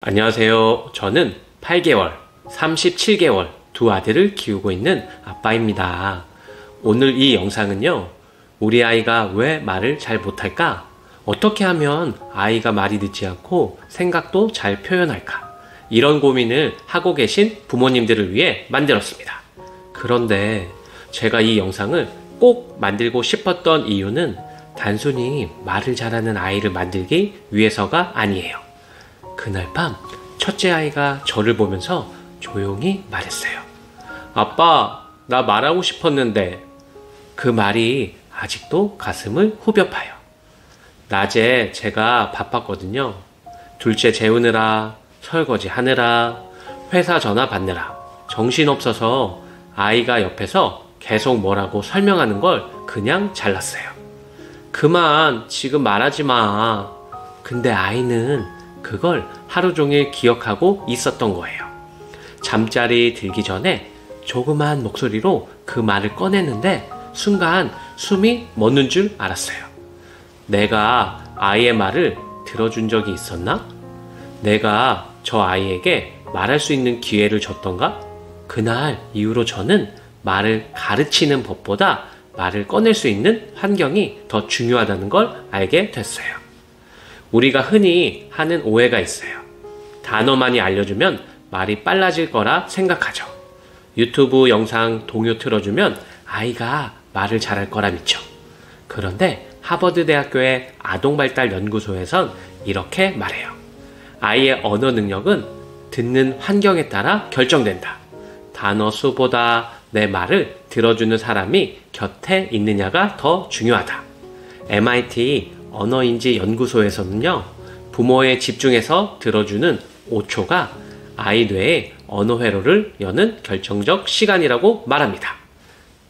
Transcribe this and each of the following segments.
안녕하세요. 저는 8개월, 37개월 두 아들을 키우고 있는 아빠입니다. 오늘 이 영상은요, 우리 아이가 왜 말을 잘 못할까? 어떻게 하면 아이가 말이 늦지 않고 생각도 잘 표현할까? 이런 고민을 하고 계신 부모님들을 위해 만들었습니다. 그런데 제가 이 영상을 꼭 만들고 싶었던 이유는 단순히 말을 잘하는 아이를 만들기 위해서가 아니에요. 그날 밤 첫째 아이가 저를 보면서 조용히 말했어요. 아빠, 나 말하고 싶었는데. 그 말이 아직도 가슴을 후벼 파요. 낮에 제가 바빴거든요. 둘째 재우느라, 설거지 하느라, 회사 전화 받느라 정신없어서 아이가 옆에서 계속 뭐라고 설명하는 걸 그냥 잘랐어요. 그만, 지금 말하지 마. 근데 아이는 그걸 하루 종일 기억하고 있었던 거예요. 잠자리 들기 전에 조그만 목소리로 그 말을 꺼냈는데 순간 숨이 멎는 줄 알았어요. 내가 아이의 말을 들어준 적이 있었나? 내가 저 아이에게 말할 수 있는 기회를 줬던가? 그날 이후로 저는 말을 가르치는 법보다 말을 꺼낼 수 있는 환경이 더 중요하다는 걸 알게 됐어요. 우리가 흔히 하는 오해가 있어요. 단어만이 알려주면 말이 빨라질 거라 생각하죠. 유튜브 영상 동요 틀어주면 아이가 말을 잘할 거라 믿죠. 그런데 하버드 대학교의 아동발달연구소에선 이렇게 말해요. 아이의 언어 능력은 듣는 환경에 따라 결정된다. 단어 수보다 내 말을 들어주는 사람이 곁에 있느냐가 더 중요하다. MIT 언어인지 연구소에서는요, 부모에 집중해서 들어주는 5초가 아이 뇌의 언어 회로를 여는 결정적 시간이라고 말합니다.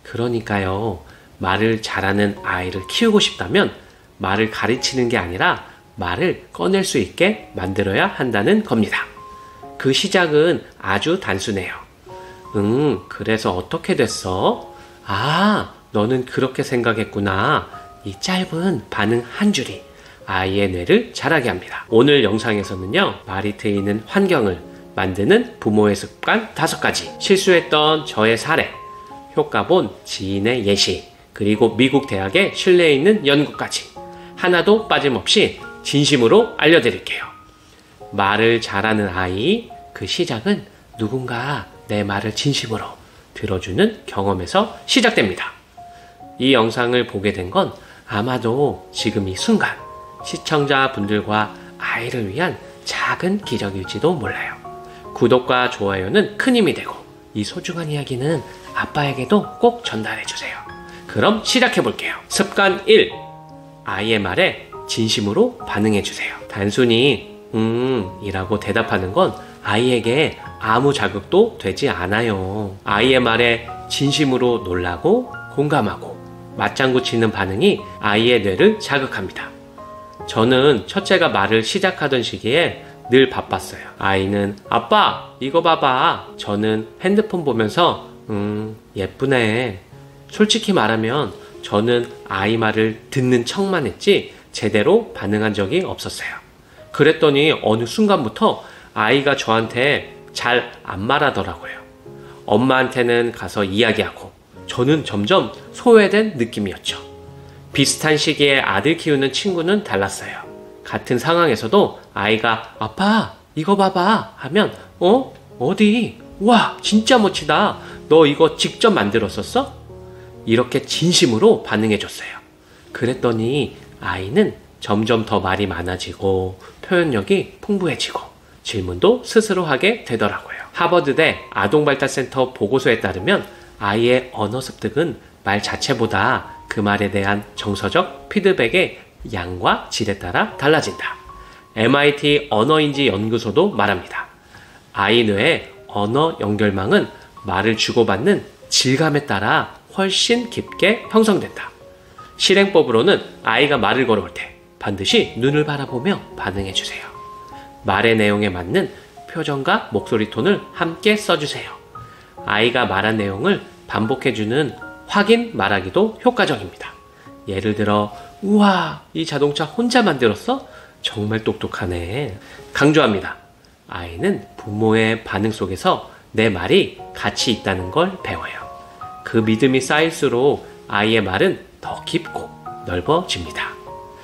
그러니까요, 말을 잘하는 아이를 키우고 싶다면 말을 가르치는 게 아니라 말을 꺼낼 수 있게 만들어야 한다는 겁니다. 그 시작은 아주 단순해요. 그래서 어떻게 됐어? 아, 너는 그렇게 생각했구나. 이 짧은 반응 한 줄이 아이의 뇌를 자라게 합니다. 오늘 영상에서는요, 말이 트이는 환경을 만드는 부모의 습관 5가지, 실수했던 저의 사례, 효과본 지인의 예시, 그리고 미국 대학의 신뢰 있는 연구까지 하나도 빠짐없이 진심으로 알려드릴게요. 말을 잘하는 아이, 그 시작은 누군가 내 말을 진심으로 들어주는 경험에서 시작됩니다. 이 영상을 보게 된 건 아마도 지금 이 순간 시청자분들과 아이를 위한 작은 기적일지도 몰라요. 구독과 좋아요는 큰 힘이 되고 이 소중한 이야기는 아빠에게도 꼭 전달해주세요. 그럼 시작해볼게요. 습관 1. 아이의 말에 진심으로 반응해주세요. 단순히 이라고 대답하는 건 아이에게 아무 자극도 되지 않아요. 아이의 말에 진심으로 놀라고 공감하고 맞장구 치는 반응이 아이의 뇌를 자극합니다. 저는 첫째가 말을 시작하던 시기에 늘 바빴어요. 아이는 아빠 이거 봐봐. 저는 핸드폰 보면서 예쁘네. 솔직히 말하면 저는 아이 말을 듣는 척만 했지 제대로 반응한 적이 없었어요. 그랬더니 어느 순간부터 아이가 저한테 잘 안 말하더라고요. 엄마한테는 가서 이야기하고 저는 점점 소외된 느낌이었죠. 비슷한 시기에 아들 키우는 친구는 달랐어요. 같은 상황에서도 아이가 아빠 이거 봐봐 하면 어디? 와 진짜 멋지다. 너 이거 직접 만들었었어? 이렇게 진심으로 반응해줬어요. 그랬더니 아이는 점점 더 말이 많아지고 표현력이 풍부해지고 질문도 스스로 하게 되더라고요. 하버드대 아동발달센터 보고서에 따르면 아이의 언어 습득은 말 자체보다 그 말에 대한 정서적 피드백의 양과 질에 따라 달라진다. MIT 언어인지 연구소도 말합니다. 아이 뇌의 언어 연결망은 말을 주고받는 질감에 따라 훨씬 깊게 형성된다. 실행법으로는 아이가 말을 걸어올 때 반드시 눈을 바라보며 반응해주세요. 말의 내용에 맞는 표정과 목소리 톤을 함께 써주세요. 아이가 말한 내용을 반복해주는 확인 말하기도 효과적입니다. 예를 들어 우와 이 자동차 혼자 만들었어? 정말 똑똑하네. 강조합니다. 아이는 부모의 반응 속에서 내 말이 가치 있다는 걸 배워요. 그 믿음이 쌓일수록 아이의 말은 더 깊고 넓어집니다.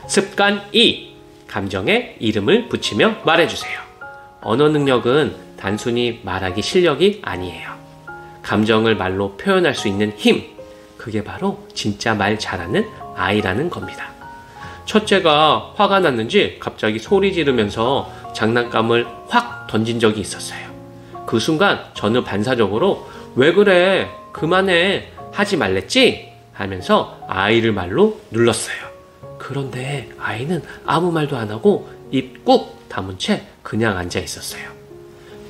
습관 2. 감정에 이름을 붙이며 말해주세요. 언어 능력은 단순히 말하기 실력이 아니에요. 감정을 말로 표현할 수 있는 힘, 그게 바로 진짜 말 잘하는 아이라는 겁니다. 첫째가 화가 났는지 갑자기 소리 지르면서 장난감을 확 던진 적이 있었어요. 그 순간 저는 반사적으로 왜 그래? 그만해. 하지 말랬지? 하면서 아이를 말로 눌렀어요. 그런데 아이는 아무 말도 안 하고 입 꾹 다문 채 그냥 앉아 있었어요.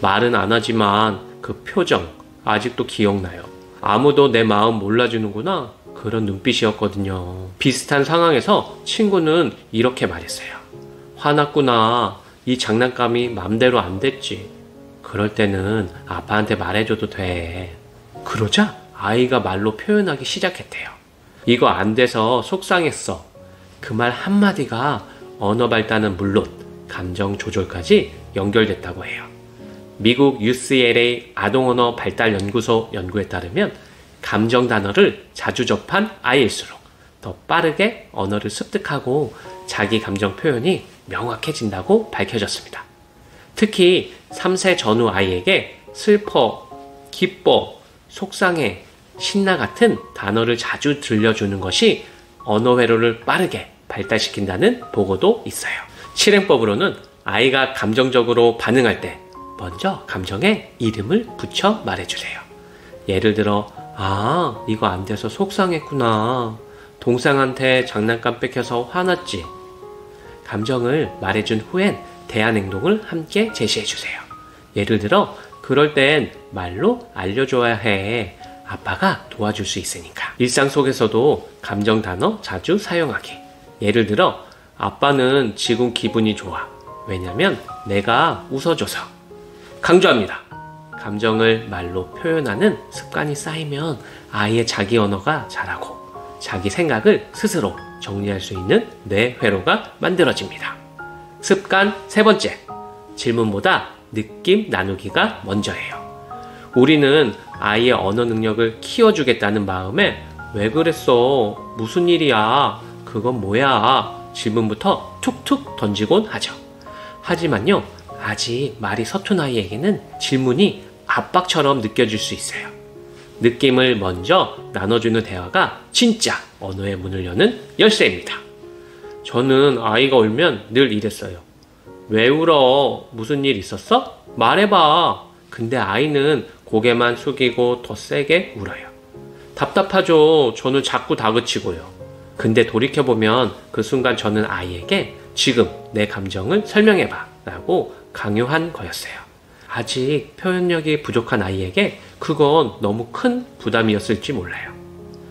말은 안 하지만 그 표정 아직도 기억나요. 아무도 내 마음 몰라주는구나. 그런 눈빛이었거든요. 비슷한 상황에서 친구는 이렇게 말했어요. 화났구나. 이 장난감이 맘대로 안 됐지. 그럴 때는 아빠한테 말해줘도 돼. 그러자 아이가 말로 표현하기 시작했대요. 이거 안 돼서 속상했어. 그 말 한마디가 언어 발달은 물론 감정 조절까지 연결됐다고 해요. 미국 UCLA 아동언어 발달연구소 연구에 따르면 감정 단어를 자주 접한 아이일수록 더 빠르게 언어를 습득하고 자기 감정 표현이 명확해진다고 밝혀졌습니다. 특히 3세 전후 아이에게 슬퍼, 기뻐, 속상해, 신나 같은 단어를 자주 들려주는 것이 언어 회로를 빠르게 발달시킨다는 보고도 있어요. 실행법으로는 아이가 감정적으로 반응할 때 먼저 감정에 이름을 붙여 말해주세요. 예를 들어, 아, 이거 안 돼서 속상했구나. 동생한테 장난감 뺏겨서 화났지. 감정을 말해준 후엔 대안 행동을 함께 제시해주세요. 예를 들어, 그럴 땐 말로 알려줘야 해. 아빠가 도와줄 수 있으니까. 일상 속에서도 감정 단어 자주 사용하기. 예를 들어, 아빠는 지금 기분이 좋아. 왜냐면 내가 웃어줘서. 강조합니다. 감정을 말로 표현하는 습관이 쌓이면 아이의 자기 언어가 자라고 자기 생각을 스스로 정리할 수 있는 뇌 회로가 만들어집니다. 습관 3번째. 질문보다 느낌 나누기가 먼저예요. 우리는 아이의 언어 능력을 키워주겠다는 마음에 왜 그랬어? 무슨 일이야? 그건 뭐야? 질문부터 툭툭 던지곤 하죠. 하지만요, 아직 말이 서툰 아이에게는 질문이 압박처럼 느껴질 수 있어요. 느낌을 먼저 나눠주는 대화가 진짜 언어의 문을 여는 열쇠입니다. 저는 아이가 울면 늘 이랬어요. 왜 울어? 무슨 일 있었어? 말해봐. 근데 아이는 고개만 숙이고 더 세게 울어요. 답답하죠. 저는 자꾸 다그치고요. 근데 돌이켜보면 그 순간 저는 아이에게 지금 내 감정을 설명해봐 라고 강요한 거였어요. 아직 표현력이 부족한 아이에게 그건 너무 큰 부담이었을지 몰라요.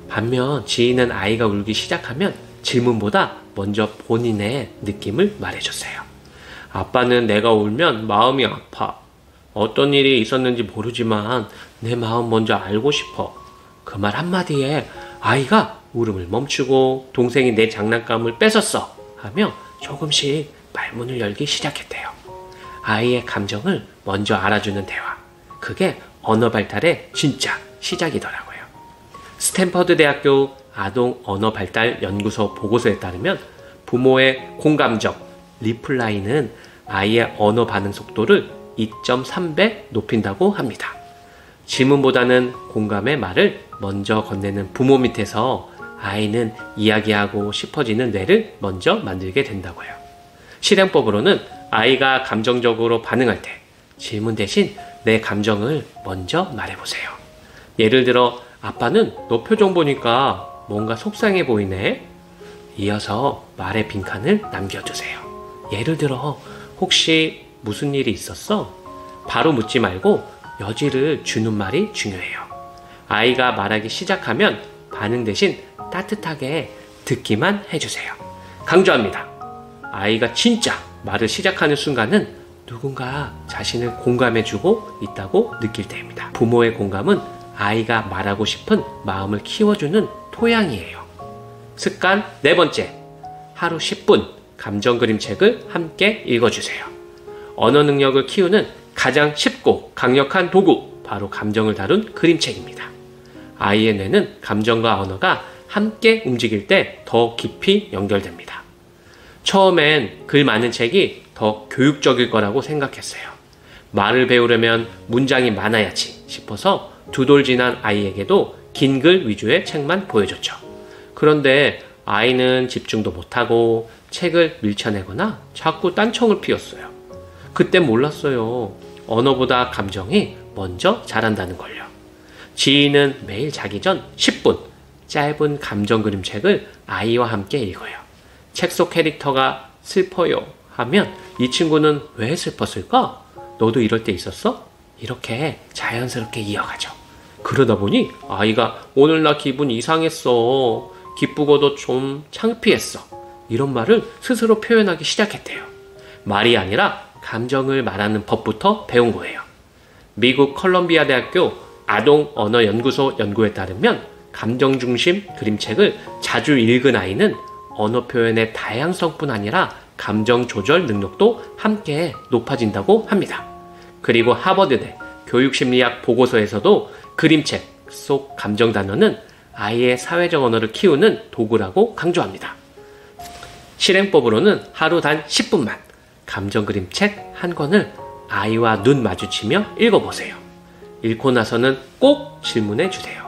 반면 지인은 아이가 울기 시작하면 질문보다 먼저 본인의 느낌을 말해줬어요. 아빠는 내가 울면 마음이 아파. 어떤 일이 있었는지 모르지만 내 마음 먼저 알고 싶어. 그 말 한마디에 아이가 울음을 멈추고 동생이 내 장난감을 뺏었어 하며 조금씩 말문을 열기 시작했대요. 아이의 감정을 먼저 알아주는 대화. 그게 언어 발달의 진짜 시작이더라고요. 스탠퍼드 대학교 아동 언어 발달 연구소 보고서에 따르면 부모의 공감적 리플라이는 아이의 언어 반응 속도를 2.3배 높인다고 합니다. 질문보다는 공감의 말을 먼저 건네는 부모 밑에서 아이는 이야기하고 싶어지는 뇌를 먼저 만들게 된다고요. 실행법으로는 아이가 감정적으로 반응할 때 질문 대신 내 감정을 먼저 말해보세요. 예를 들어, 아빠는 너 표정 보니까 뭔가 속상해 보이네. 이어서 말의 빈칸을 남겨주세요. 예를 들어, 혹시 무슨 일이 있었어? 바로 묻지 말고 여지를 주는 말이 중요해요. 아이가 말하기 시작하면 반응 대신 따뜻하게 듣기만 해주세요. 강조합니다. 아이가 진짜 말을 시작하는 순간은 누군가 자신을 공감해주고 있다고 느낄 때입니다. 부모의 공감은 아이가 말하고 싶은 마음을 키워주는 토양이에요. 습관 4번째. 하루 10분 감정 그림책을 함께 읽어주세요. 언어 능력을 키우는 가장 쉽고 강력한 도구, 바로 감정을 다룬 그림책입니다. 아이의 뇌는 감정과 언어가 함께 움직일 때 더 깊이 연결됩니다. 처음엔 글 많은 책이 더 교육적일 거라고 생각했어요. 말을 배우려면 문장이 많아야지 싶어서 두 돌 지난 아이에게도 긴 글 위주의 책만 보여줬죠. 그런데 아이는 집중도 못하고 책을 밀쳐내거나 자꾸 딴청을 피웠어요. 그때 몰랐어요. 언어보다 감정이 먼저 자란다는 걸요. 지인은 매일 자기 전 10분 짧은 감정 그림책을 아이와 함께 읽어요. 책 속 캐릭터가 슬퍼요 하면 이 친구는 왜 슬펐을까? 너도 이럴 때 있었어? 이렇게 자연스럽게 이어가죠. 그러다 보니 아이가 오늘 나 기분 이상했어. 기쁘고도 좀 창피했어. 이런 말을 스스로 표현하기 시작했대요. 말이 아니라 감정을 말하는 법부터 배운 거예요. 미국 컬럼비아 대학교 아동 언어 연구소 연구에 따르면 감정 중심 그림책을 자주 읽은 아이는 언어 표현의 다양성뿐 아니라 감정 조절 능력도 함께 높아진다고 합니다. 그리고 하버드대 교육심리학 보고서에서도 그림책 속 감정 단어는 아이의 사회적 언어를 키우는 도구라고 강조합니다. 실행법으로는 하루 단 10분만 감정 그림책 한 권을 아이와 눈 마주치며 읽어보세요. 읽고 나서는 꼭 질문해 주세요.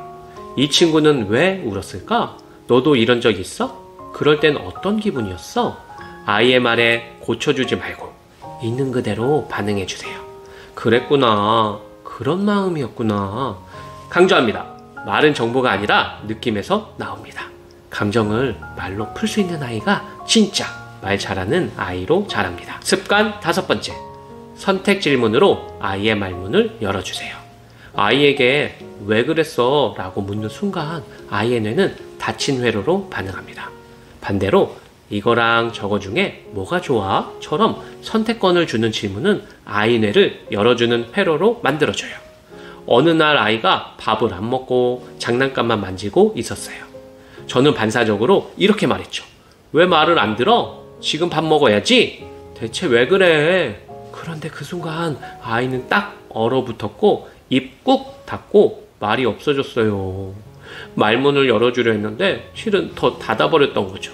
이 친구는 왜 울었을까? 너도 이런 적 있어? 그럴 땐 어떤 기분이었어? 아이의 말에 고쳐주지 말고 있는 그대로 반응해 주세요. 그랬구나. 그런 마음이었구나. 강조합니다. 말은 정보가 아니라 느낌에서 나옵니다. 감정을 말로 풀 수 있는 아이가 진짜 말 잘하는 아이로 자랍니다. 습관 5번째. 선택 질문으로 아이의 말문을 열어주세요. 아이에게 왜 그랬어? 라고 묻는 순간 아이의 뇌는 닫힌 회로로 반응합니다. 반대로 이거랑 저거 중에 뭐가 좋아? 처럼 선택권을 주는 질문은 아이 뇌를 열어주는 회로로 만들어줘요. 어느 날 아이가 밥을 안 먹고 장난감만 만지고 있었어요. 저는 반사적으로 이렇게 말했죠. 왜 말을 안 들어? 지금 밥 먹어야지. 대체 왜 그래? 그런데 그 순간 아이는 딱 얼어붙었고 입 꾹 닫고 말이 없어졌어요. 말문을 열어주려 했는데 실은 더 닫아버렸던 거죠.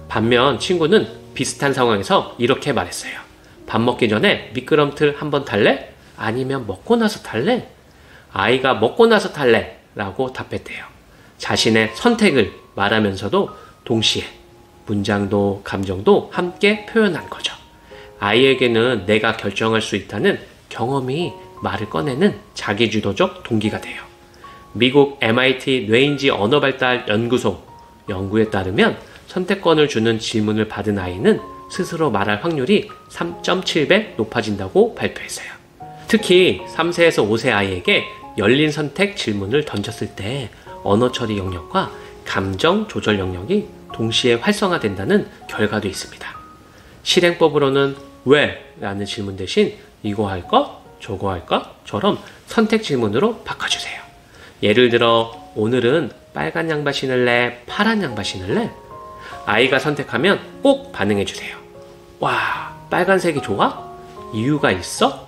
반면 친구는 비슷한 상황에서 이렇게 말했어요. 밥 먹기 전에 미끄럼틀 한번 탈래? 아니면 먹고 나서 탈래? 아이가 먹고 나서 탈래 라고 답했대요. 자신의 선택을 말하면서도 동시에 문장도 감정도 함께 표현한 거죠. 아이에게는 내가 결정할 수 있다는 경험이 말을 꺼내는 자기주도적 동기가 돼요. 미국 MIT 뇌인지 언어발달 연구소 연구에 따르면 선택권을 주는 질문을 받은 아이는 스스로 말할 확률이 3.7배 높아진다고 발표했어요. 특히 3세에서 5세 아이에게 열린 선택 질문을 던졌을 때 언어 처리 영역과 감정 조절 영역이 동시에 활성화된다는 결과도 있습니다. 실행법으로는 왜? 라는 질문 대신 이거 할까? 저거 할까? 처럼 선택 질문으로 바꿔주세요. 예를 들어 오늘은 빨간 양말 신을래? 파란 양말 신을래? 아이가 선택하면 꼭 반응해주세요. 와, 빨간색이 좋아? 이유가 있어?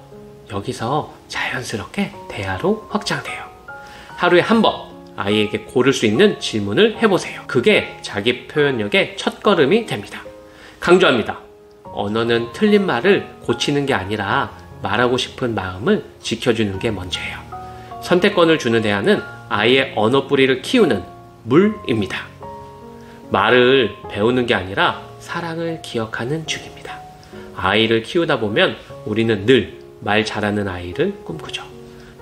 여기서 자연스럽게 대화로 확장돼요. 하루에 한 번 아이에게 고를 수 있는 질문을 해보세요. 그게 자기 표현력의 첫걸음이 됩니다. 강조합니다. 언어는 틀린 말을 고치는 게 아니라 말하고 싶은 마음을 지켜주는 게 먼저예요. 선택권을 주는 대화는 아이의 언어 뿌리를 키우는 물입니다. 말을 배우는 게 아니라 사랑을 기억하는 중입니다. 아이를 키우다 보면 우리는 늘 말 잘하는 아이를 꿈꾸죠.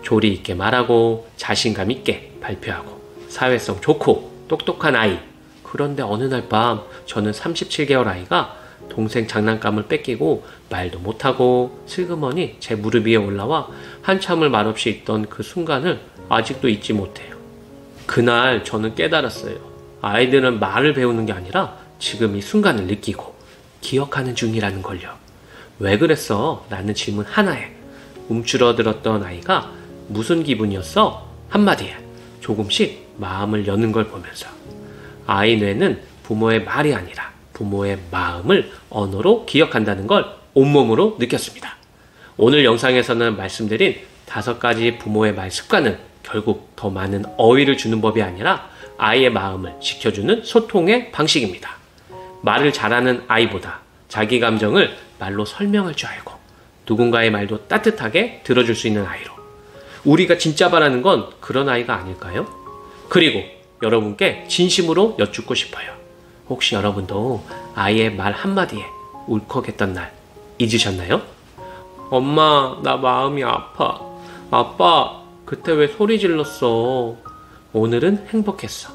조리 있게 말하고 자신감 있게 발표하고 사회성 좋고 똑똑한 아이. 그런데 어느 날 밤 저는 37개월 아이가 동생 장난감을 뺏기고 말도 못하고 슬그머니 제 무릎 위에 올라와 한참을 말없이 있던 그 순간을 아직도 잊지 못해요. 그날 저는 깨달았어요. 아이들은 말을 배우는 게 아니라 지금 이 순간을 느끼고 기억하는 중이라는 걸요. 왜 그랬어? 라는 질문 하나에 움츠러들었던 아이가 무슨 기분이었어? 한마디에 조금씩 마음을 여는 걸 보면서 아이 뇌는 부모의 말이 아니라 부모의 마음을 언어로 기억한다는 걸 온몸으로 느꼈습니다. 오늘 영상에서는 말씀드린 5가지 부모의 말 습관은 결국 더 많은 어휘를 주는 법이 아니라 아이의 마음을 지켜주는 소통의 방식입니다. 말을 잘하는 아이보다 자기 감정을 말로 설명할 줄 알고 누군가의 말도 따뜻하게 들어줄 수 있는 아이로, 우리가 진짜 바라는 건 그런 아이가 아닐까요? 그리고 여러분께 진심으로 여쭙고 싶어요. 혹시 여러분도 아이의 말 한마디에 울컥했던 날 잊으셨나요? 엄마, 나 마음이 아파. 아빠, 그때 왜 소리 질렀어? 오늘은 행복했어.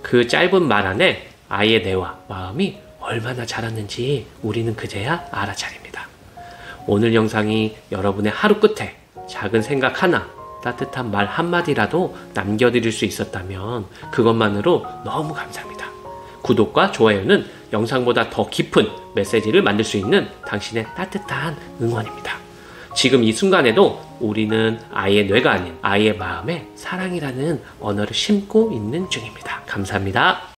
그 짧은 말 안에 아이의 뇌와 마음이 얼마나 자랐는지 우리는 그제야 알아차립니다. 오늘 영상이 여러분의 하루 끝에 작은 생각 하나, 따뜻한 말 한마디라도 남겨드릴 수 있었다면 그것만으로 너무 감사합니다. 구독과 좋아요는 영상보다 더 깊은 메시지를 만들 수 있는 당신의 따뜻한 응원입니다. 지금 이 순간에도 우리는 아이의 뇌가 아닌 아이의 마음에 사랑이라는 언어를 심고 있는 중입니다. 감사합니다.